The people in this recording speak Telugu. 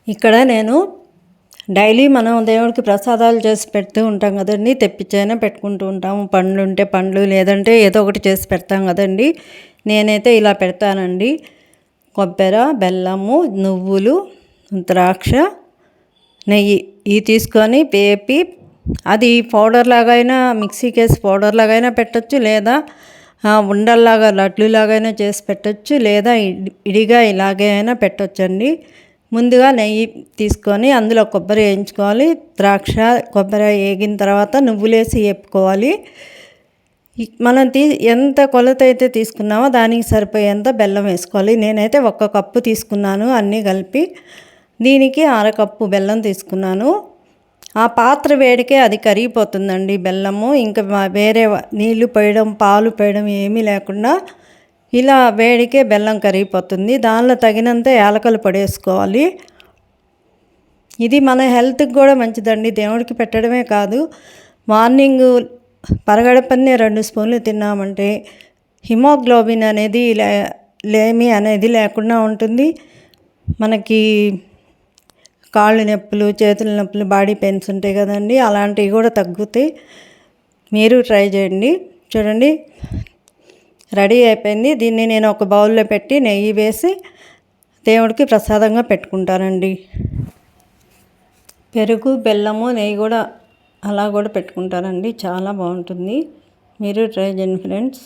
ఇక్కడ నేను డైలీ మనం దేవుడికి ప్రసాదాలు చేసి పెడుతూ ఉంటాం కదండి. తెప్పించైనా పెట్టుకుంటూ ఉంటాము. పండ్లు ఉంటే పండ్లు, లేదంటే ఏదో ఒకటి చేసి పెడతాం కదండి. నేనైతే ఇలా పెడతానండి. కొబ్బరి, బెల్లము, నువ్వులు, ద్రాక్ష, నెయ్యి ఇవి తీసుకొని వేపి అది పౌడర్ లాగైనా మిక్సీకి వేసి పౌడర్ లాగైనా పెట్టచ్చు, లేదా ఉండల్లాగా లడ్లులాగైనా చేసి పెట్టచ్చు, లేదా ఇడిగా ఇలాగే అయినా పెట్టచ్చండి. ముందుగా నెయ్యి తీసుకొని అందులో కొబ్బరి వేయించుకోవాలి. ద్రాక్ష, కొబ్బరి వేగిన తర్వాత నువ్వులేసి వేపుకోవాలి. మనం ఎంత కొలత అయితే తీసుకున్నామో దానికి సరిపోయేంత బెల్లం వేసుకోవాలి. నేనైతే 1 కప్పు తీసుకున్నాను అన్నీ కలిపి. దీనికి 1/2 కప్పు బెల్లం తీసుకున్నాను. ఆ పాత్ర వేడికే అది కరిగిపోతుందండి బెల్లము. ఇంకా వేరే నీళ్లు పోయడం, పాలు పోయడం ఏమీ లేకుండా ఇలా వేడికే బెల్లం కరిగిపోతుంది. దానిలో తగినంత యాలకులు పొడి వేసుకోవాలి. ఇది మన హెల్త్కి కూడా మంచిదండి. దేవుడికి పెట్టడమే కాదు, మార్నింగ్ పరగడపన్నే 2 స్పూన్లు తిన్నామంటే హిమోగ్లోబిన్ అనేది లేమి అనేది లేకుండా ఉంటుంది. మనకి కాళ్ళు నొప్పులు, చేతుల నొప్పులు, బాడీ పెయిన్స్ ఉంటాయి కదండి, అలాంటివి కూడా తగ్గుతాయి. మీరు ట్రై చేయండి. చూడండి, రెడీ అయిపోయింది. దీన్ని నేను ఒక బౌల్లో పెట్టి నెయ్యి వేసి దేవుడికి ప్రసాదంగా పెట్టుకుంటానండి. పెరుగు, బెల్లము, నెయ్యి కూడా అలా కూడా పెట్టుకుంటారండి. చాలా బాగుంటుంది. మీరు ట్రై చేయండి ఫ్రెండ్స్.